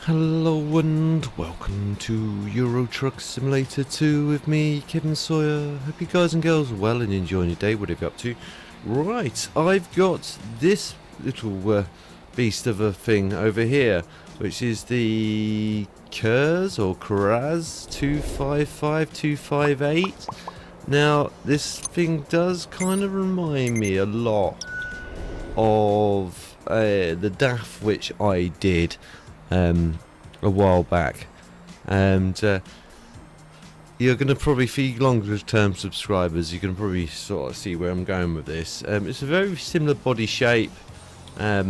Hello and welcome to Euro Truck Simulator 2 with me, Kevin Sawyer. Hope you guys and girls are well and enjoying your day, whatever you're up to. Right, I've got this little beast of a thing over here, which is the Kraz or Kraz 255258. Now, this thing does kind of remind me a lot of the DAF which I did a while back, and you're going to probably, for longer term subscribers, you can probably sort of see where I'm going with this. It's a very similar body shape, but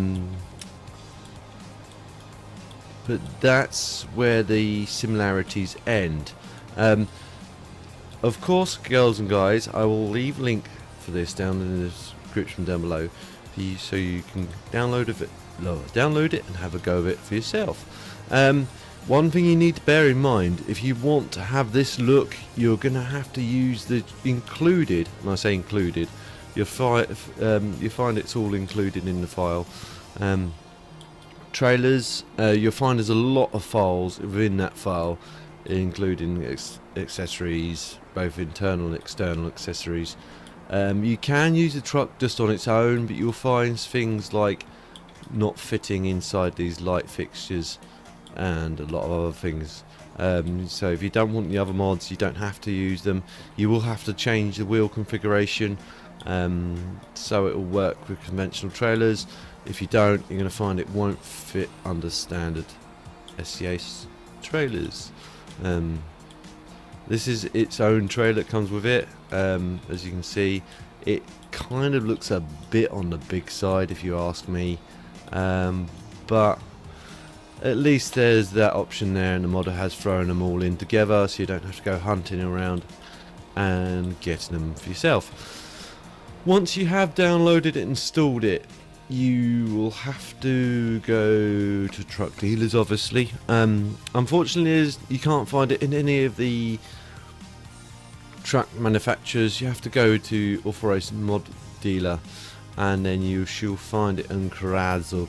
that's where the similarities end. Of course, girls and guys, I will leave a link for this down in the description down below for you, so you can download it and have a go of it for yourself. One thing you need to bear in mind, if you want to have this look, you're going to have to use the included, and I say included, you find it's all included in the file. Trailers, you'll find there's a lot of files within that file, including accessories, both internal and external accessories. You can use the truck just on its own, but you'll find things like not fitting inside these light fixtures and a lot of other things. So if you don't want the other mods, you don't have to use them. You will have to change the wheel configuration so it will work with conventional trailers. If you don't, you're going to find it won't fit under standard SCS trailers. This is its own trailer that comes with it. As you can see, it kind of looks a bit on the big side if you ask me, but at least there's that option there, and the modder has thrown them all in together, so you don't have to go hunting around and getting them for yourself. Once you have downloaded it and installed it, you will have to go to truck dealers, obviously. Unfortunately, you can't find it in any of the truck manufacturers. You have to go to authorized mod dealer, and then you shall find it in Kraz or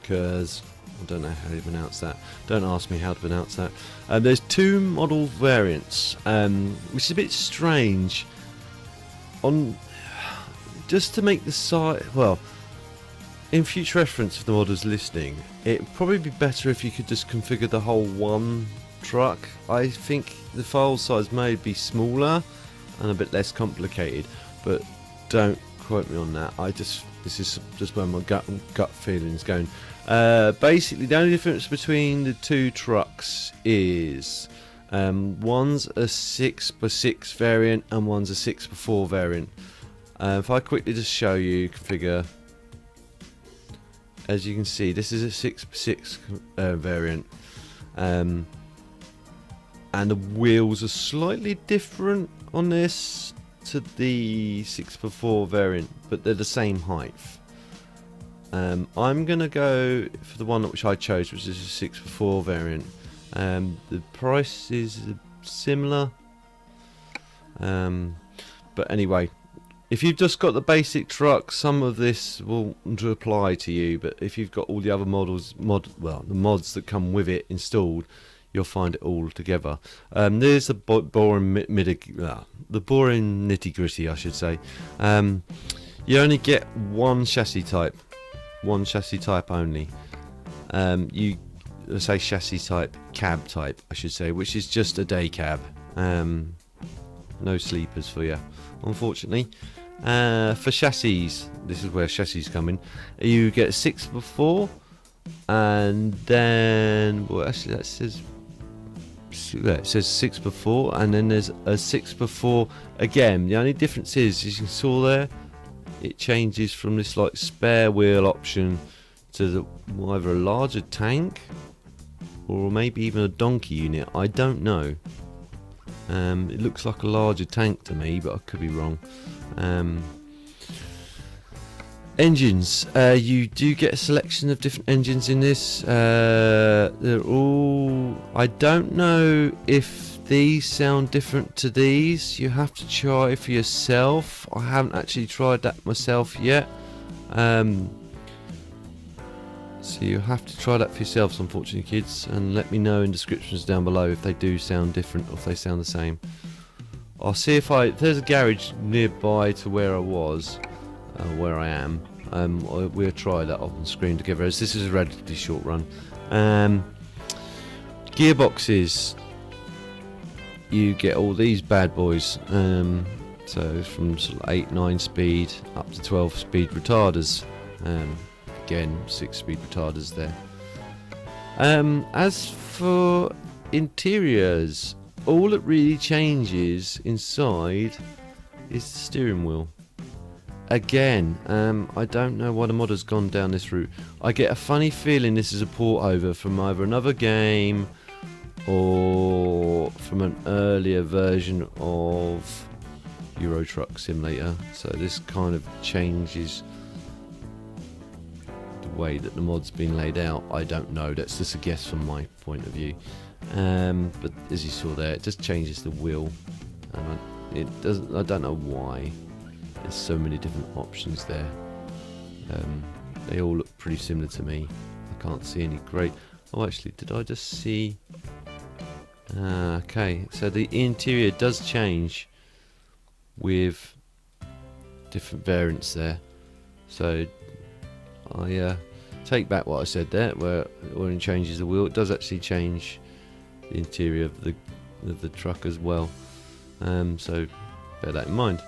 Kraz. I don't know how to pronounce that. Don't ask me how to pronounce that. There's two model variants, which is a bit strange. Just to make the site, well, in future reference for the modders listening, it'd probably be better if you could just configure the whole one truck. I think the file size may be smaller and a bit less complicated, but don't quote me on that. This is just where my gut feelings going. Basically, the only difference between the two trucks is one's a 6x6 variant and one's a 6x4 variant. If I quickly just show you configure, as you can see, this is a 6x6 variant, and the wheels are slightly different on this to the 6x4 variant, but they're the same height. I'm gonna go for the one which I chose, which is a 6x4 variant. The price is similar, but anyway, if you've just got the basic truck, some of this will apply to you, but if you've got all the other the mods that come with it installed, you'll find it all together. There's the boring nitty-gritty, I should say. You only get one chassis type only. Let's say chassis type, cab type, I should say, which is just a day cab. No sleepers for you, unfortunately. For chassis, this is where chassis come in. You get 6x4, and then, well, actually that says, it says 6x4, and then there's a 6x4 again. The only difference is, as you saw there, it changes from this like spare wheel option to either a larger tank or maybe even a donkey unit. I don't know. It looks like a larger tank to me, but I could be wrong. Engines, you do get a selection of different engines in this. They're all, I don't know if these sound different to these. You have to try for yourself. I haven't actually tried that myself yet. So you have to try that for yourselves, unfortunately, kids, and let me know in descriptions down below if they do sound different or if they sound the same. I'll see if there's a garage nearby to where I was, where I am. We'll try that on screen together, as this is a relatively short run. Gearboxes, you get all these bad boys. So from sort of 8-9 speed up to 12 speed retarders. Again, 6-speed retarders there. As for interiors, all that really changes inside is the steering wheel. Again, I don't know why the mod has gone down this route. I get a funny feeling this is a port over from either another game or from an earlier version of Euro Truck Simulator. So this kind of changes the way that the mod's been laid out. I don't know, that's just a guess from my point of view. But as you saw there, it just changes the wheel, and it doesn't. I don't know why. There's so many different options there. They all look pretty similar to me. I can't see any great. Oh, actually, did I just see? Okay, so the interior does change with different variants there. So I take back what I said there, where it changes the wheel. It does actually change the interior of the truck as well. So bear that in mind.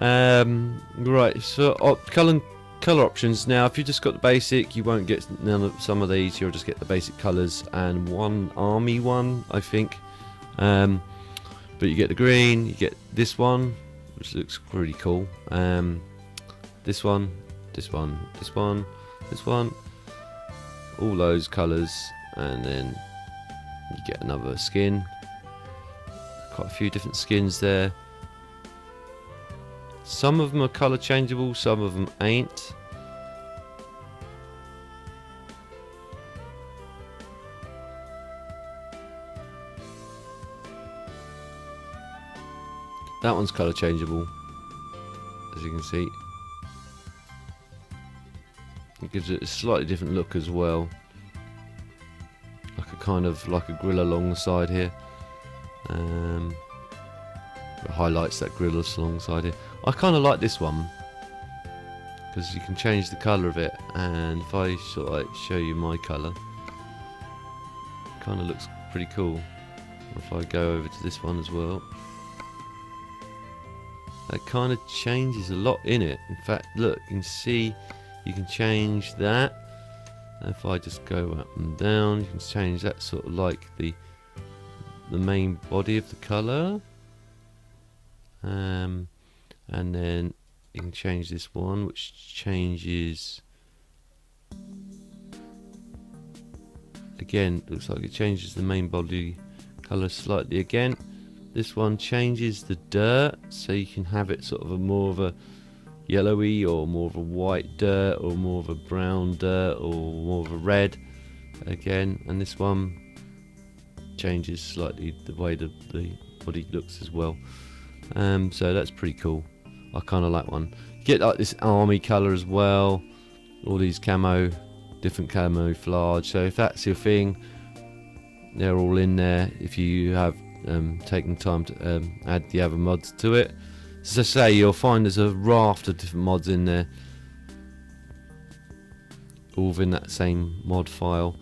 Right, so colour options. Now, if you just got the basic, you won't get none of some of these. You'll just get the basic colours and one army one, I think. But you get the green, you get this one, which looks pretty cool. This one, this one, this one, this one. All those colours, and then you get another skin. Quite a few different skins there. Some of them are colour changeable, some of them ain't. That one's colour changeable, as you can see. It gives it a slightly different look as well. Like a kind of like a grill along the side here. It highlights that grill alongside here. I kind of like this one because you can change the colour of it, and if I sort of like show you my colour, it kind of looks pretty cool. If I go over to this one as well, that kind of changes a lot in it. In fact, look, you can see you can change that. And if I just go up and down, you can change that sort of like the main body of the colour. And then you can change this one, which changes again. Looks like it changes the main body colour slightly again. This one changes the dirt, so you can have it sort of a more of a yellowy or more of a white dirt or more of a brown dirt or more of a red again. And this one changes slightly the way the body looks as well. So that's pretty cool. I kind of like one. You get like this army colour as well. All these different camouflage. So if that's your thing, they're all in there. If you have taken time to add the other mods to it, as I say, you'll find there's a raft of different mods in there, all within that same mod file.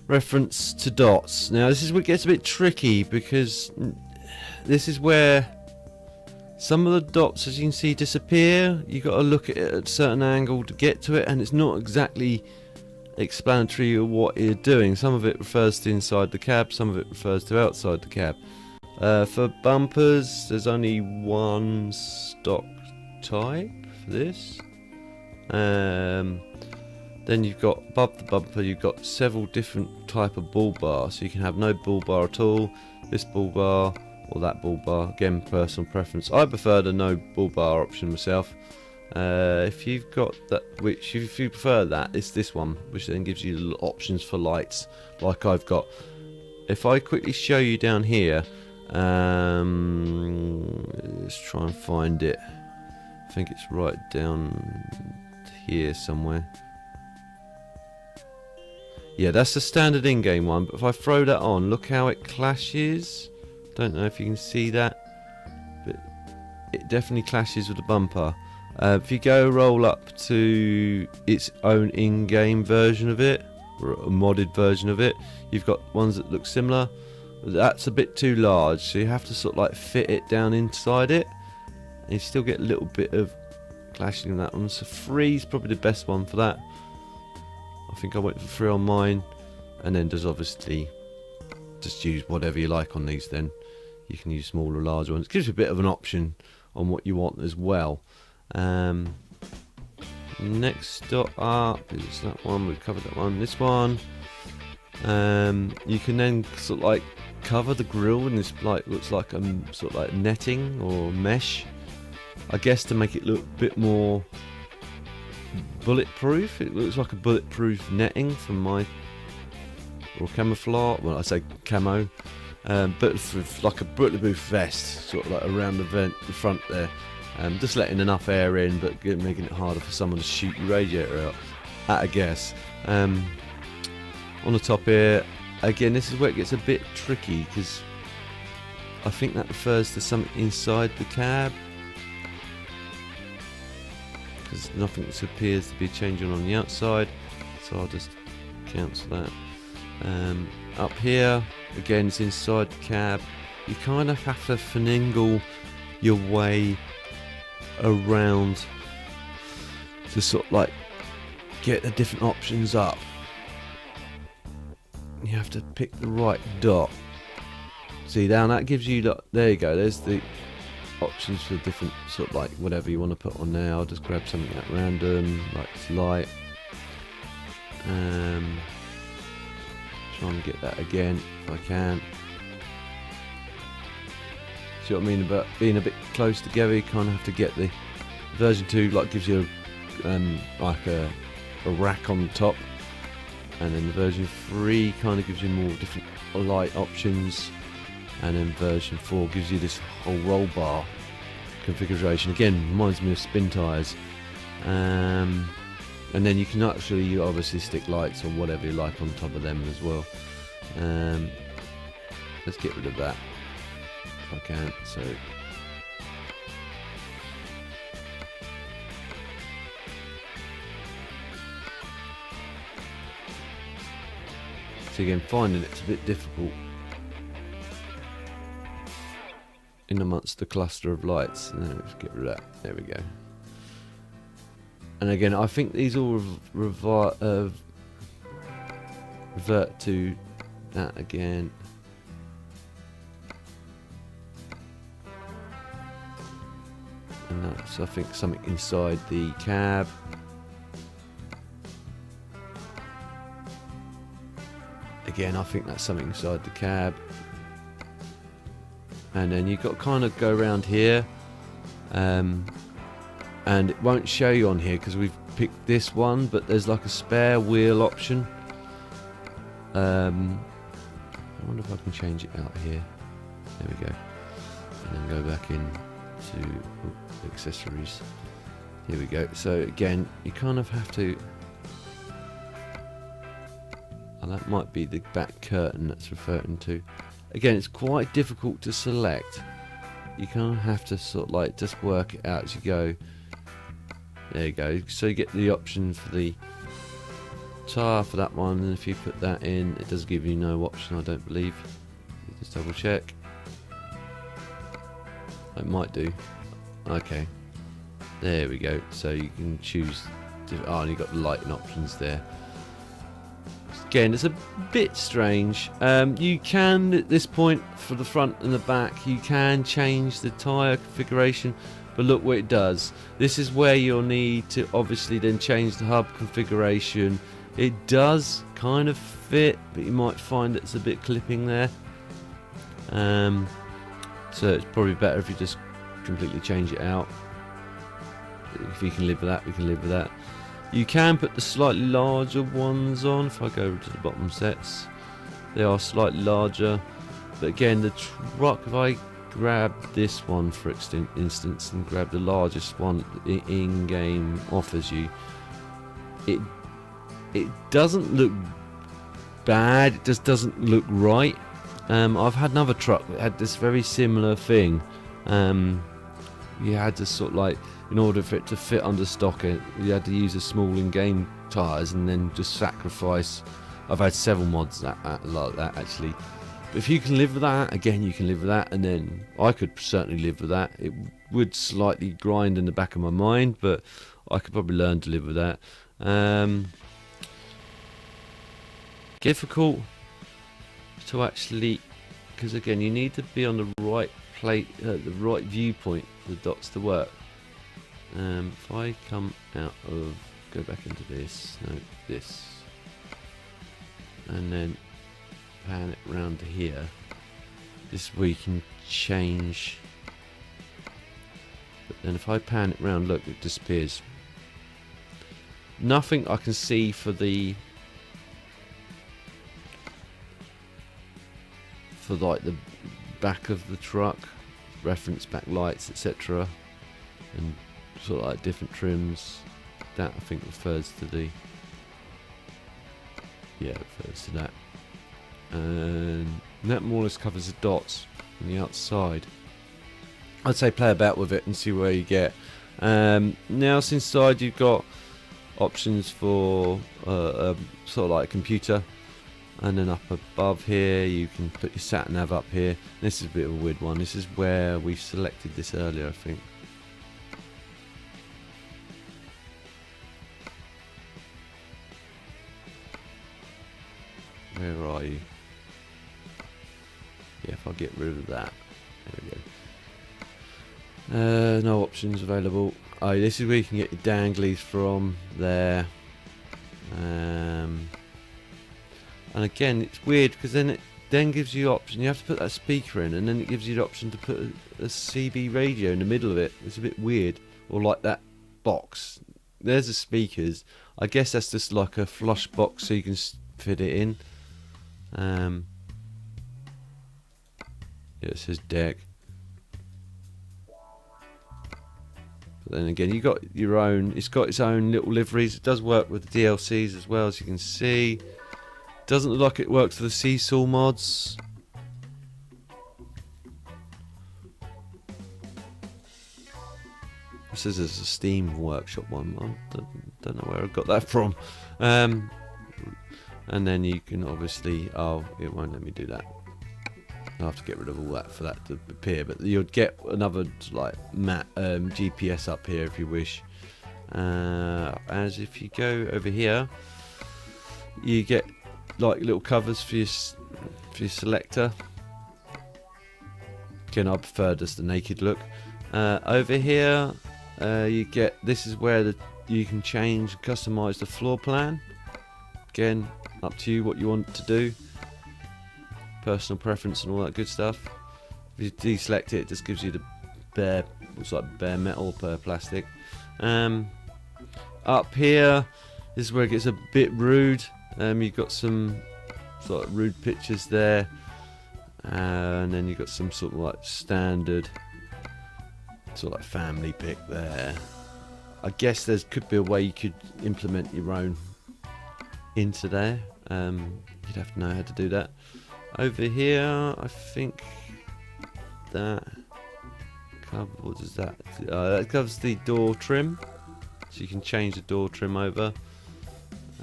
Reference to dots. Now this is where it gets a bit tricky, because this is where some of the dots, as you can see, disappear. You've got to look at it at a certain angle to get to it, and it's not exactly explanatory of what you're doing. Some of it refers to inside the cab, some of it refers to outside the cab. For bumpers, there's only one stock type for this. Then you've got above the bumper, you've got several different type of bull bar. So you can have no bull bar at all, this bull bar or that bull bar. Again, personal preference. I prefer the no bull bar option myself. If you've got that, if you prefer that, it's this one, which then gives you little options for lights, like I've got. If I quickly show you down here, let's try and find it. think it's right down here somewhere. Yeah, that's the standard in-game one, but if I throw that on, look how it clashes. Don't know if you can see that, but it definitely clashes with the bumper. If you go roll up to its own in-game version of it, or a modded version of it, you've got ones that look similar. That's a bit too large, so you have to sort of like fit it down inside it, and you still get a little bit of clashing in that one. So 3 is probably the best one for that. I think I went for 3 on mine, and then there's obviously just use whatever you like on these. Then you can use small or large ones. It gives you a bit of an option on what you want as well. Next up is that one. We've covered that one. This one, you can then sort of like cover the grill in this like looks like sort of like netting or mesh, I guess, to make it look a bit more bulletproof. It looks like a bulletproof netting from my, or camouflage. Well, I say camo, but with like a bulletproof vest, sort of like around the front there. Just letting enough air in, but making it harder for someone to shoot your radiator out at, I guess. On the top here, again, this is where it gets a bit tricky, because I think that refers to something inside the cab, because nothing appears to be changing on the outside, so I'll just cancel that. Up here, again, it's inside the cab. You kind of have to finagle your way around to sort of like get the different options up. You have to pick the right dot. See, now that gives you there you go, there's the options for different sort of like whatever you want to put on there. I'll just grab something at random, like it's light. Try and get that again if I can. See what I mean about being a bit close together? You kind of have to get the version 2 like gives you like a rack on the top, and then the version 3 kind of gives you more different light options, and then version 4 gives you this whole roll bar configuration. Again, reminds me of spin tyres. And then you can actually obviously stick lights or whatever you like on top of them as well. Let's get rid of that if I can. So again, finding it's a bit difficult in amongst the cluster of lights. And then let's get rid of that. There we go. And again, I think these all revert to that again. And that's, I think, something inside the cab. Again, I think that's something inside the cab. And then you've got to kind of go around here. And it won't show you on here because we've picked this one, but there's like a spare wheel option. I wonder if I can change it out here. There we go. And then go back in to accessories. Here we go. So again, you kind of have to, and that might be the back curtain that's referring to. Again, it's quite difficult to select. You kind of have to sort of like just work it out as you go. There you go. So you get the option for the tyre for that one, and if you put that in, it does give you no option, I don't believe. Just double check. It might do. Okay. There we go. So you can choose. Oh, and you've got the lighting options there. Again, it's a bit strange. You can, at this point, for the front and the back, you can change the tyre configuration. But look what it does. This is where you'll need to obviously then change the hub configuration. It does kind of fit, but you might find it's a bit clipping there. So it's probably better if you just completely change it out. If you can live with that, we can live with that. You can put the slightly larger ones on. If I go to the bottom sets, they are slightly larger. But again, the truck, if I grab this one for instance and grab the largest one in-game offers you, it doesn't look bad, it just doesn't look right. I've had another truck that had this very similar thing. You had to sort of like, in order for it to fit under stock, you had to use a small in-game tyres and then just sacrifice. I've had several mods like that actually. But if you can live with that, again you can live with that, and then I could certainly live with that. It would slightly grind in the back of my mind, but I could probably learn to live with that. Difficult to actually, because again you need to be on the right plate, the right viewpoint for the dots to work. If I come out of, go back into this, no, this, and then pan it round to here, this is where you can change. But then if I pan it round, look, it disappears. Nothing I can see for the like the back of the truck, reference back lights, etc., and sort of like different trims. That I think refers to the, yeah, it refers to that. And that more or less covers the dots on the outside. I'd say play about with it and see where you get. Now inside you've got options for sort of like a computer, and then up above here you can put your sat nav up here. This is a bit of a weird one. This is where we selected this earlier, I think. Where are you? Yeah, if I get rid of that, there we go. No options available. Oh, this is where you can get your danglies from there. And again, it's weird because then it gives you option. You have to put that speaker in, and then it gives you the option to put a CB radio in the middle of it. It's a bit weird. Or like that box. There's the speakers. I guess that's just like a flush box, so you can fit it in. Yeah, it says deck. But then again, you got your own. It's got its own little liveries. It does work with the DLCs as well, as you can see. Doesn't look like it works for the Seesaw mods. It says there's a Steam Workshop one. I don't know where I got that from. And then you can obviously, oh, it won't let me do that. I'll have to get rid of all that for that to appear, but you'd get another like GPS up here if you wish. As if you go over here, you get like little covers for your selector. Again, I prefer just the naked look. Over here, you get, this is where you can change, customize the floor plan. Again, up to you what you want to do. Personal preference and all that good stuff. If you deselect it, it just gives you the bare, looks like bare metal, bare plastic. Up here, this is where it gets a bit rude. You've got some sort of rude pictures there, and then you've got some sort of like standard sort of like family pic there. I guess there could be a way you could implement your own into there. You'd have to know how to do that. Over here, I think that covers, what is that? That covers the door trim, so you can change the door trim over,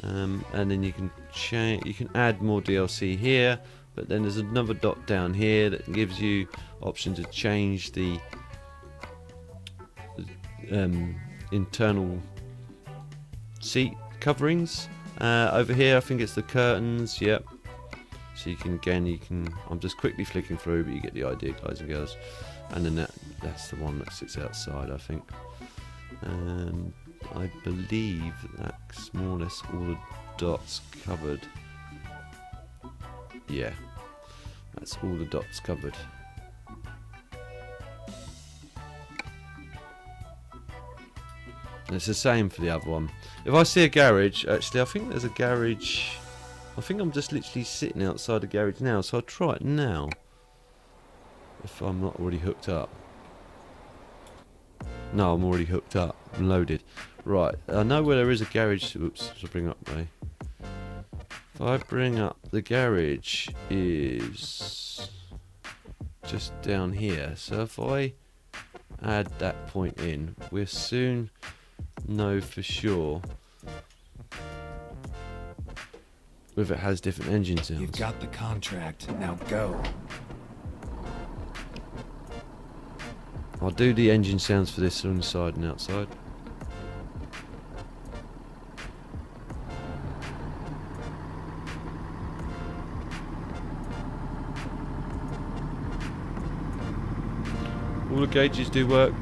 and then you can change. You can add more DLC here, but then there's another dot down here that gives you option to change the internal seat coverings. Over here, I think it's the curtains. Yep. So you can, again, I'm just quickly flicking through, but you get the idea, guys and girls. And then that's the one that sits outside, I think. And I believe that's more or less all the dots covered. Yeah, that's all the dots covered. And it's the same for the other one. If I see a garage, actually, I think there's a garage. I think I'm just literally sitting outside the garage now, so I'll try it now. if I'm not already hooked up. No, I'm already hooked up. I'm loaded. Right, I know where there is a garage. Oops, should I bring up my... If I bring up the garage is just down here. So if I add that point in, we'll soon know for sure if it has different engine sounds. You've got the contract. Now go. I'll do the engine sounds for this inside and outside. All the gauges do work.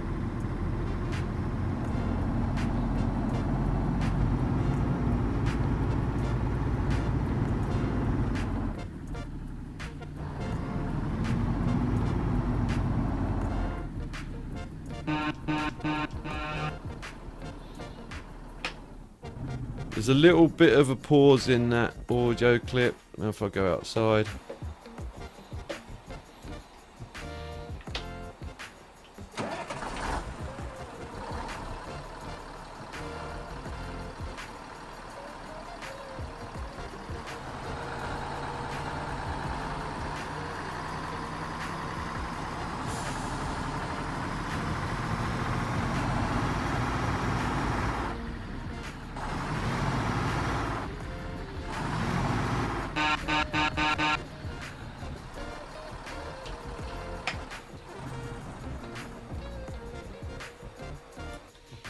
There's a little bit of a pause in that audio clip. Now if I go outside.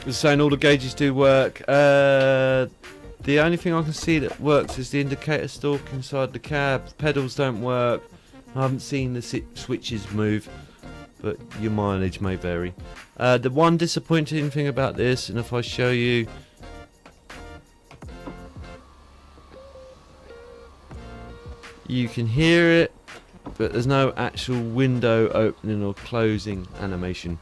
It's saying all the gauges do work. The only thing I can see that works is the indicator stalk inside the cab. Pedals don't work. I haven't seen the switches move, but your mileage may vary. The one disappointing thing about this, and if I show you, you can hear it, but there's no actual window opening or closing animation.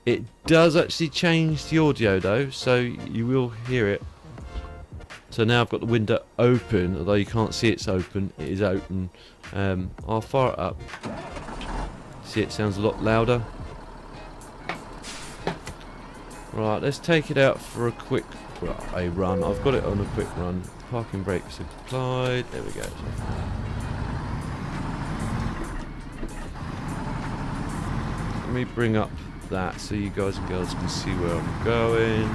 It does actually change the audio though, so you will hear it. So now I've got the window open, although you can't see it's open, it is open. I'll fire it up. See, it sounds a lot louder. Right, let's take it out for a quick run. I've got it on a quick run. Parking brakes applied. There we go. Let me bring up that so you guys and girls can see where I'm going.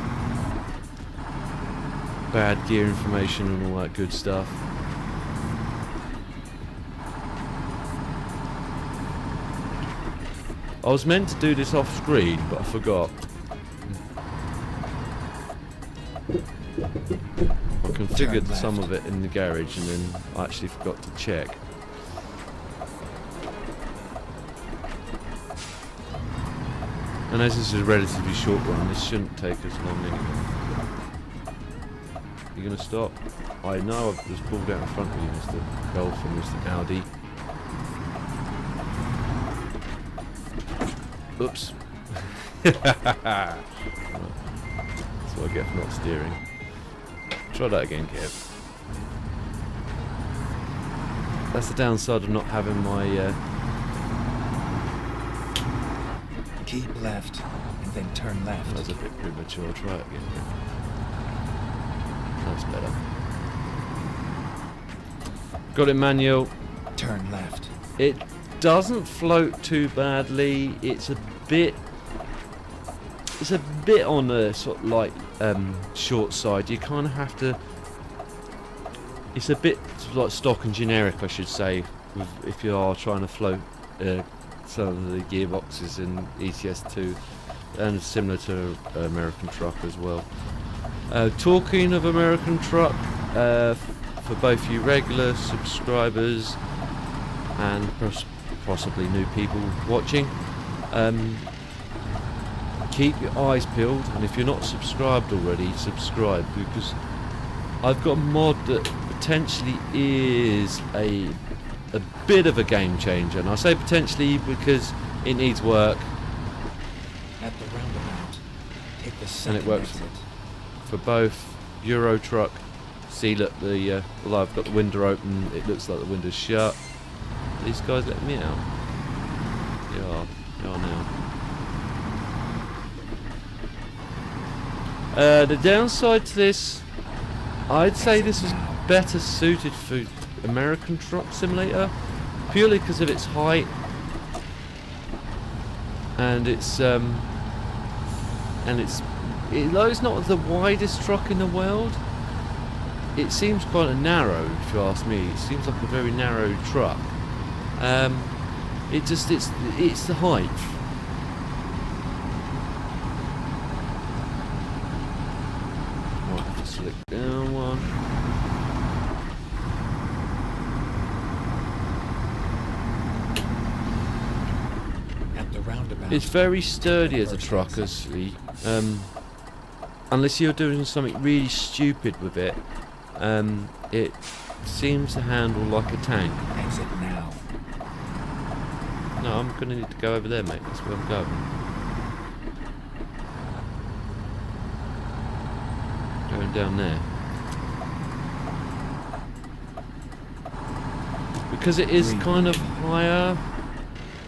Bad gear information and all that good stuff. I was meant to do this off screen, but I forgot. I configured some of it in the garage and then I actually forgot to check. And as this is a relatively short run, this shouldn't take us long anyway. You gonna stop? I know I've just pulled out in front of you, Mr. Golf and Mr. Audi. Oops. That's what I get for not steering. Try that again, Kev. That's the downside of not having my... Keep left, and then turn left. That's a bit premature. Try it again. That's better. Got it manual. Turn left. It doesn't float too badly. It's a bit on the sort of like short side. You kind of have to. It's a bit like stock and generic, I should say, if you are trying to float some of the gearboxes in ETS2, and similar to American Truck as well. Talking of American Truck, for both you regular subscribers and possibly new people watching, keep your eyes peeled, and if you're not subscribed already, subscribe, because I've got a mod that potentially is a bit of a game changer, and I say potentially because it needs work. At the roundabout, take the second And it works exit. for both Euro Truck. See, look, although I've got the window open, it looks like the window's shut. These guys let me out. Yeah, Oh no. The downside to this, I'd say this is better suited for American Truck Simulator, purely because of its height and though it's not the widest truck in the world, it seems quite narrow. If you ask me, it seems like a very narrow truck. It's the height. Might have to select down one. At the roundabout. It's very sturdy as a truck, unless you're doing something really stupid with it. It seems to handle like a tank. Exit now. No, I'm gonna need to go over there, mate. That's where I'm going. Going down there. Because it is kind of higher,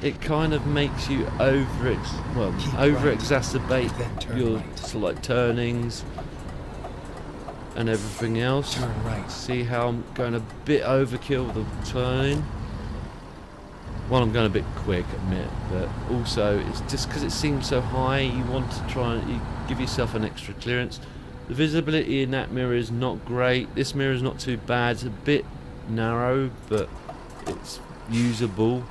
it kind of makes you over-exacerbate your sort of like turnings and everything else. Turn right. See how I'm going a bit overkill with the turning? Well, I'm going a bit quick, admit, but also it's just because it seems so high, you want to try and you give yourself an extra clearance. The visibility in that mirror is not great. This mirror is not too bad. It's a bit narrow, but it's usable.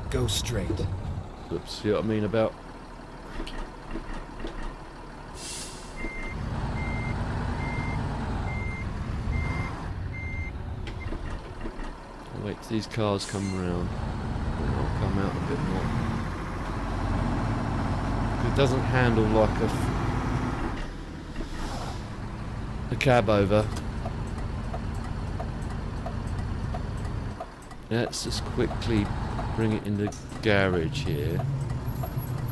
Go straight. Oops, see what I mean about... I'll wait till these cars come around, and I'll come out a bit more. It doesn't handle like a cab over. Let's just quickly bring it in the garage here.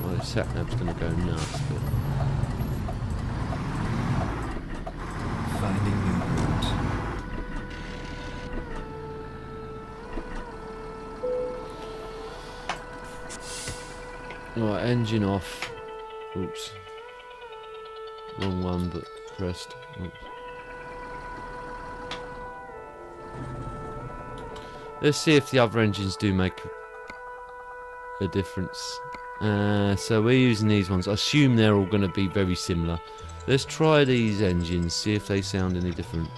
Well, the sat-nav's going to go nuts, but... Finding new route. Right, engine off. Oops. Wrong one, but pressed. Oops. Let's see if the other engines do make a difference. So we're using these ones. I assume they're all going to be very similar. Let's try these engines, see if they sound any different.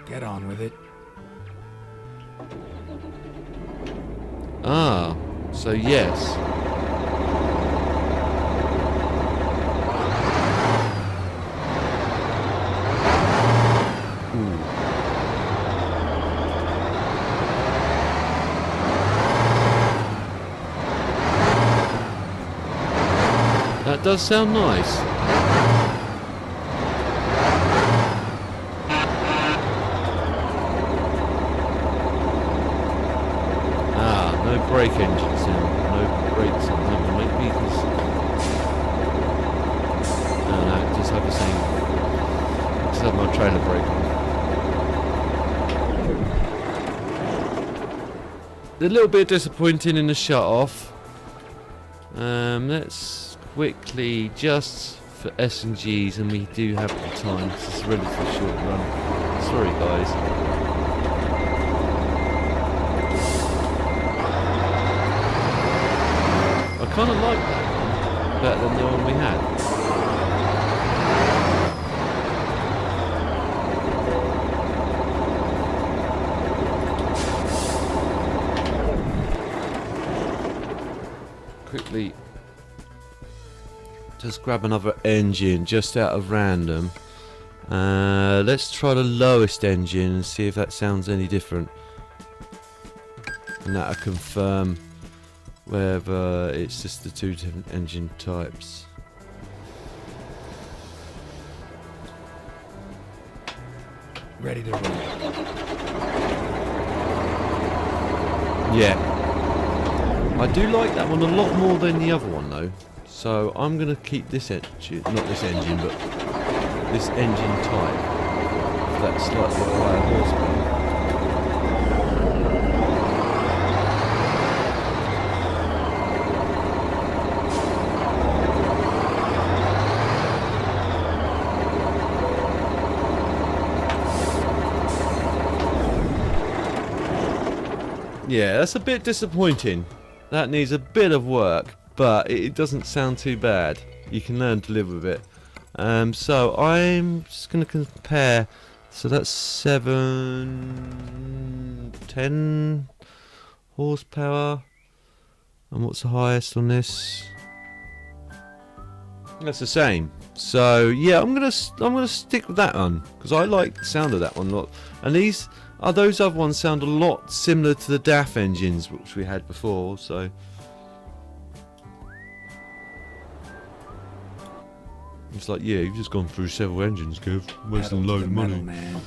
Get on with it. Ah, so yes. That does sound nice. Ah, no brake engine sound. No brakes on that one. Maybe because... No, just have the same. Just have my trailer brake on. A little bit disappointing in the shut off. Let's quickly, just for S&Gs, and we do have the time, this is a relatively short run. Sorry guys. I kind of like that one, better than the one we had. Quickly just grab another engine just out of random. Let's try the lowest engine and see if that sounds any different, and that'll confirm whether it's just the two different engine types. Ready to roll. Yeah, I do like that one a lot more than the other one though. So I'm going to keep this engine, not this engine, but this engine type that slightly higher horsepower. Yeah, that's a bit disappointing. That needs a bit of work, but it doesn't sound too bad. You can learn to live with it. So I'm just going to compare. So that's 10 horsepower. And what's the highest on this? That's the same. So yeah, I'm gonna stick with that one because I like the sound of that one a lot. And those other ones sound a lot similar to the DAF engines which we had before. So it's like, yeah, you've just gone through several engines, Kev. Wasting a load of money. Man.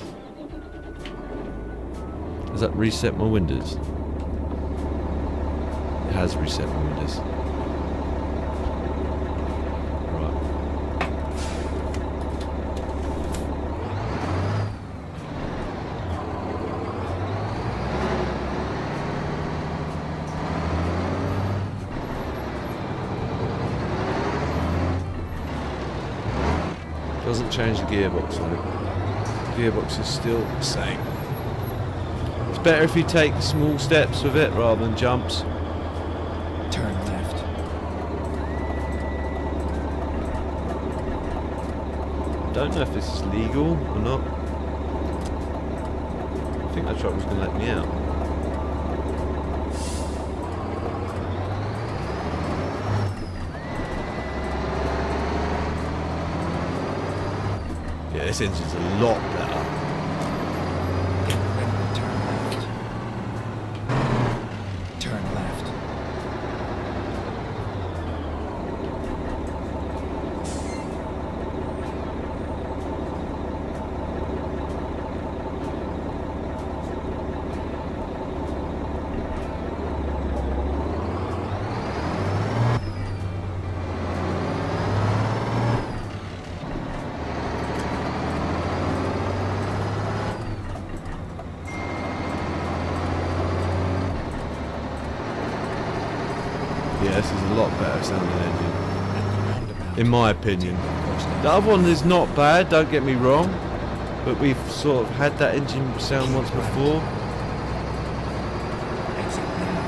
Does that reset my windows? It has reset my windows. Doesn't change the gearbox though. The gearbox is still the same. It's better if you take small steps with it rather than jumps. Turn left. Don't know if this is legal or not. I think that truck was going to let me out. Yeah, this engine's a lot better. Get ready to turn left. Turn left. Yeah, this is a lot better sounding engine, At the roundabout. in my opinion. The other one is not bad, don't get me wrong, but we've sort of had that engine sound once before. Exit now.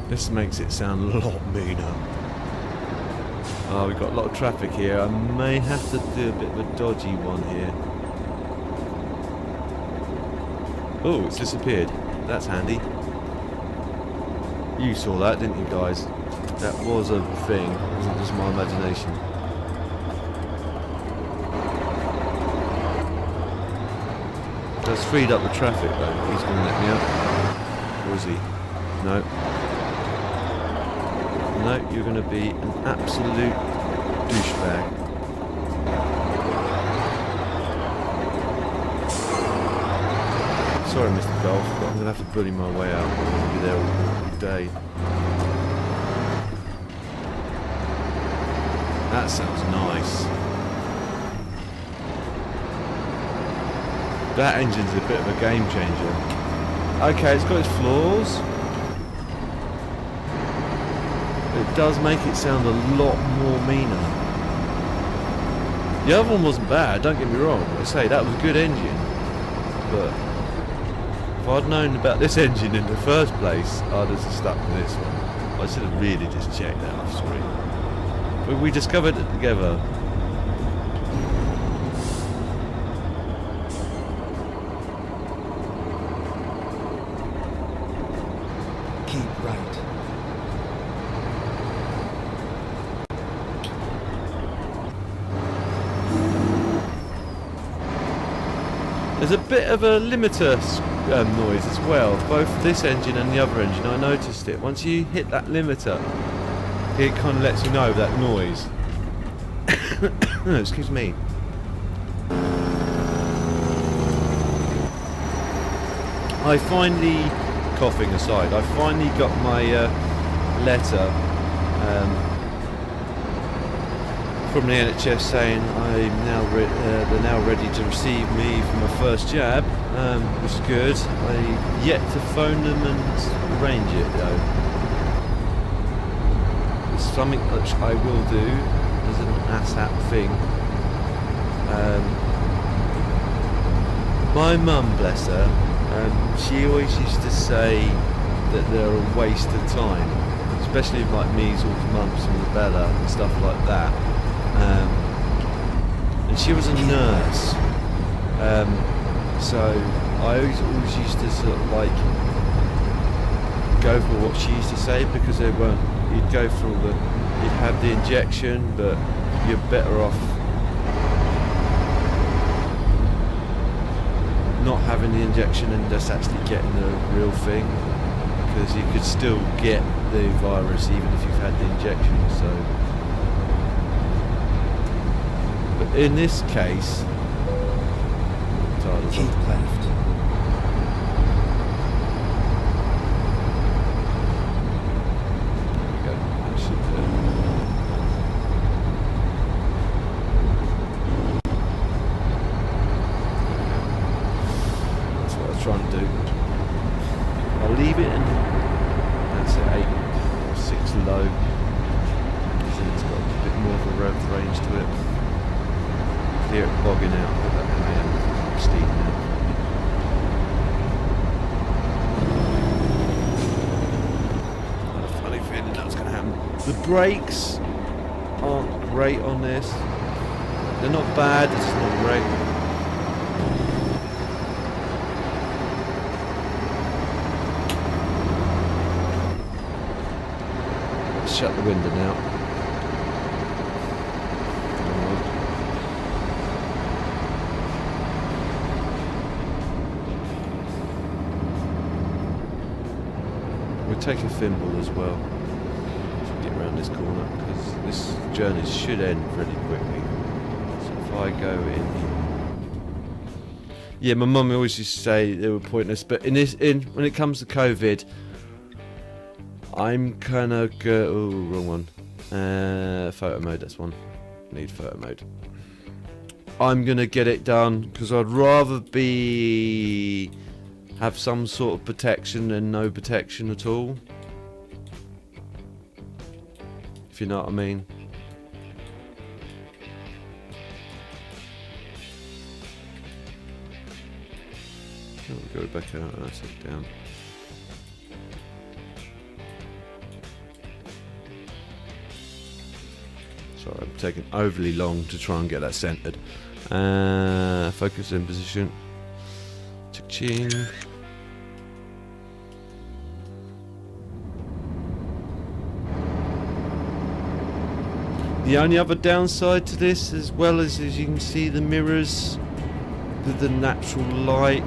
This makes it sound a lot meaner. Oh, we've got a lot of traffic here. I may have to do a bit of a dodgy one here. Oh, it's disappeared. That's handy. You saw that, didn't you guys? That was a thing. It wasn't just my imagination. That's freed up the traffic though. He's going to let me out. Or is he? No. No, you're going to be an absolute douchebag. Sorry, Mr. Golf, but I'm going to have to bully my way out. I'm going to be there all day. That sounds nice. That engine's a bit of a game changer. Okay, it's got its flaws. It does make it sound a lot more meaner. The other one wasn't bad, don't get me wrong. I say, that was a good engine. But if I'd known about this engine in the first place, I'd have stuck with this one. I should have really just checked that off screen. But we discovered it together. Keep right. There's a bit of a limiter noise as well, both this engine and the other engine. I noticed it. Once you hit that limiter, it kind of lets you know that noise. Excuse me. I finally, coughing aside, I finally got my letter from the NHS saying they're now ready to receive me for my first jab, which is good. I yet to phone them and arrange it though. It's something which I will do as an ASAP thing. My mum, bless her, she always used to say that they're a waste of time, especially with like measles, mumps and rubella and stuff like that. And she was a nurse, so I always used to sort of like go for what she used to say, because they weren't, you'd go for all the, you'd have the injection, but you're better off not having the injection and just actually getting the real thing, because you could still get the virus even if you've had the injection. So, but in this case, Keep left. Trying to do. I'll leave it, and that's it, 8 or 6 low. So it's got a bit more of a rev range to it. Clear it bogging out at that high end, steep now. I had a funny feeling that was going to happen. The brakes aren't great on this. They're not bad, it's just not great. Shut the window now. We'll take a thimble as well to get around this corner, because this journey should end pretty quickly. So if I go in, yeah, my mum always used to say they were pointless, but when it comes to COVID, I'm kind of oh, wrong one. Photo mode, that's one. Need photo mode. I'm gonna get it done because I'd rather have some sort of protection than no protection at all. If you know what I mean. Oh, go back out. That's it, down. Sorry, I'm taking overly long to try and get that centered. Focus in position. Cha-ching. The only other downside to this, as well as you can see the mirrors with the natural light,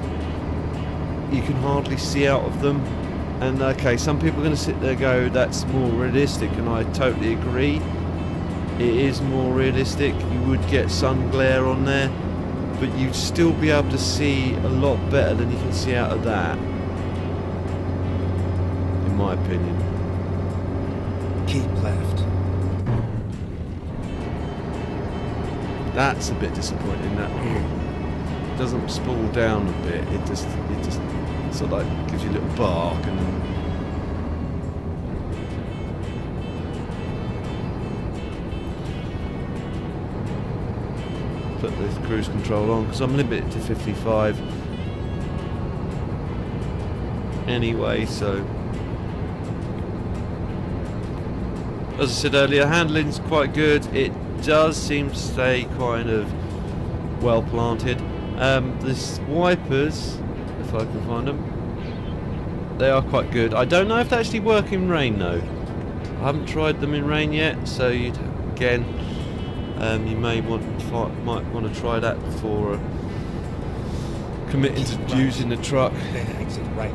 you can hardly see out of them. And okay, some people are going to sit there and go, that's more realistic, and I totally agree. It is more realistic. You would get sun glare on there, but you'd still be able to see a lot better than you can see out of that, in my opinion. Keep left. That's a bit disappointing. That doesn't spool down a bit. It just sort of like gives you a little bark and then. Put the cruise control on because I'm limited to 55 anyway, so as I said earlier, handling's quite good. It does seem to stay kind of well planted. The wipers, if I can find them, they are quite good. I don't know if they actually work in rain though. I haven't tried them in rain yet, so you may might want to try that before committing to using the truck. Then exit right.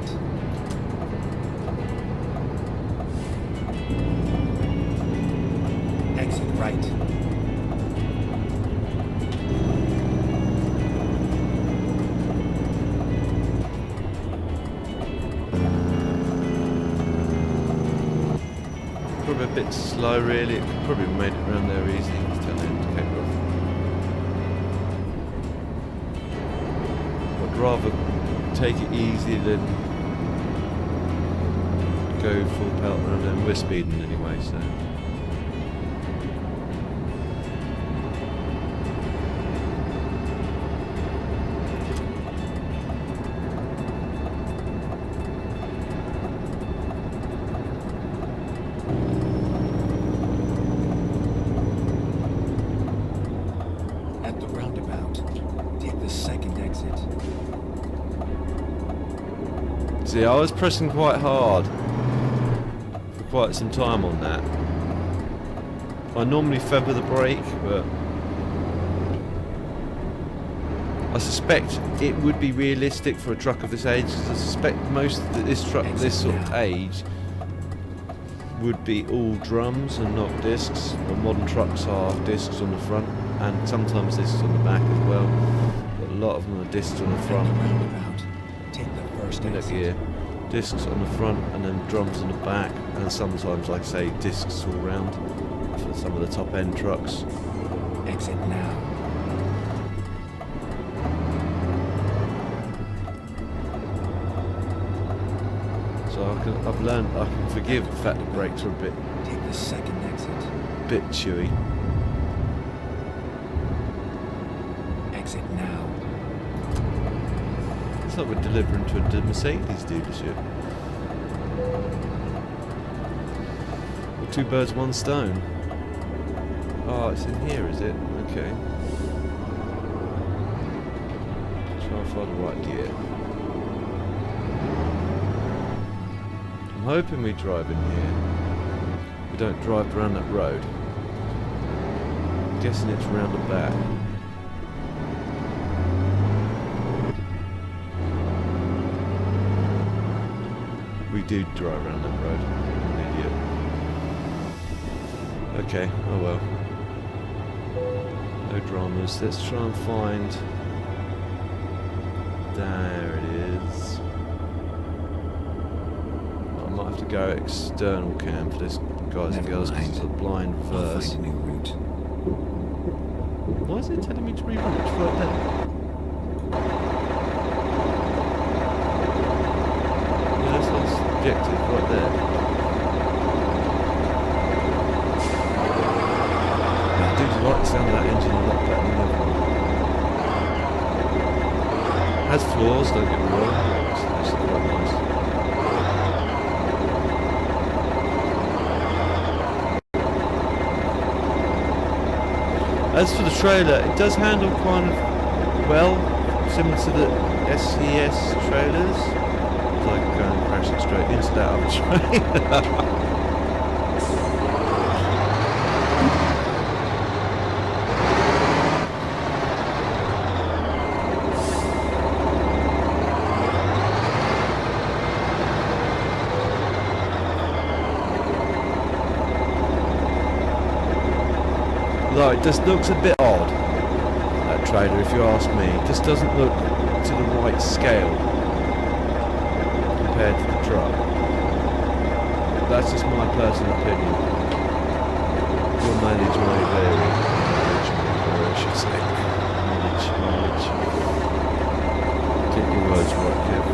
Exit right. Probably a bit slow really. It could probably have made it around there easy. Let's turn it into indicator off. I'd rather take it easy than go full pelt, and we're speeding anyway, so. At the roundabout, take the second exit. See, I was pressing quite hard for quite some time on that. I normally feather the brake, but I suspect it would be realistic for a truck of this age, because I suspect most of this truck this sort of age would be all drums and not discs. But modern trucks are discs on the front, and sometimes discs on the back as well. But a lot of them are discs on the front. At the roundabout, take the first Minute exit. gear, discs on the front, and then drums on the back, and sometimes, like I say, discs all round for some of the top end trucks. Exit now. So I've learned I can forgive the fact the brakes are a Take the second exit. bit chewy. Exit now. It's like we're delivering to a Mercedes dealership. Well, two birds, one stone. Oh, it's in here, is it? Okay. Try and find the right gear. I'm hoping we drive in here. We don't drive around that road. I'm guessing it's round the back. We do drive around that road. I'm an idiot. Okay, oh well. No dramas. Let's try and find... There it is. I might have to go external cam for this, guys and Never girls, because mind. it's a blind I'll verse. find a new route. Why is it telling me to rerun? It's right there. Yeah, that's the objective right there. I do like the sound of that engine a lot better than the other one. Has flaws, don't get me wrong, but it's actually quite nice. As for the trailer, it does handle kind of well, similar to the SES trailers. It's like going crashing straight into that other trailer. Though it just looks a bit odd, that trailer, if you ask me. It just doesn't look to the right scale compared to the truck. That's just my personal opinion. Your mileage may vary. Mileage, I should say. Mileage. Get your words right, Kev.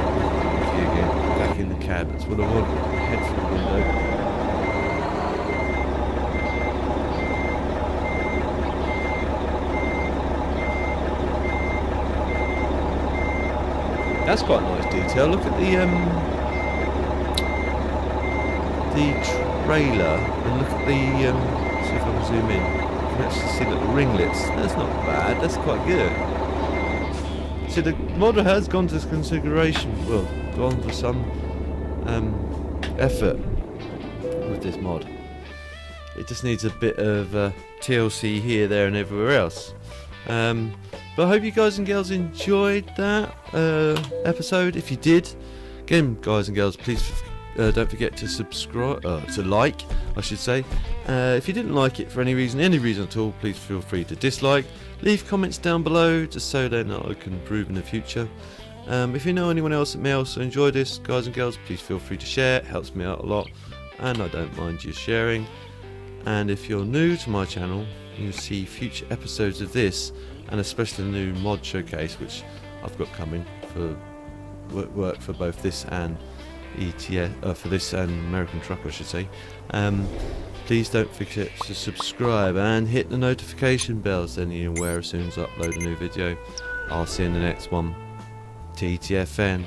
Thank you again. Back in the cab, that's what I want. Head for the window. That's quite a nice detail. Look at the trailer, and look at the see if I can zoom in. You can actually see little ringlets. That's not bad. That's quite good. See, the modder has gone to this configuration. Well, gone for some effort with this mod. It just needs a bit of TLC here, there, and everywhere else. But I hope you guys and girls enjoyed that episode. If you did, again, guys and girls, please don't forget to subscribe, to like, I should say. If you didn't like it for any reason at all, please feel free to dislike. Leave comments down below, just so then I can improve in the future. If you know anyone else that may also enjoy this, guys and girls, please feel free to share. It helps me out a lot, and I don't mind you sharing. And if you're new to my channel, you'll see future episodes of this, and especially the new mod showcase which I've got coming for work for both this and ETS, for this and American Truck, I should say. Please don't forget to subscribe and hit the notification bell so then you're aware as soon as I upload a new video. I'll see you in the next one. TTFN.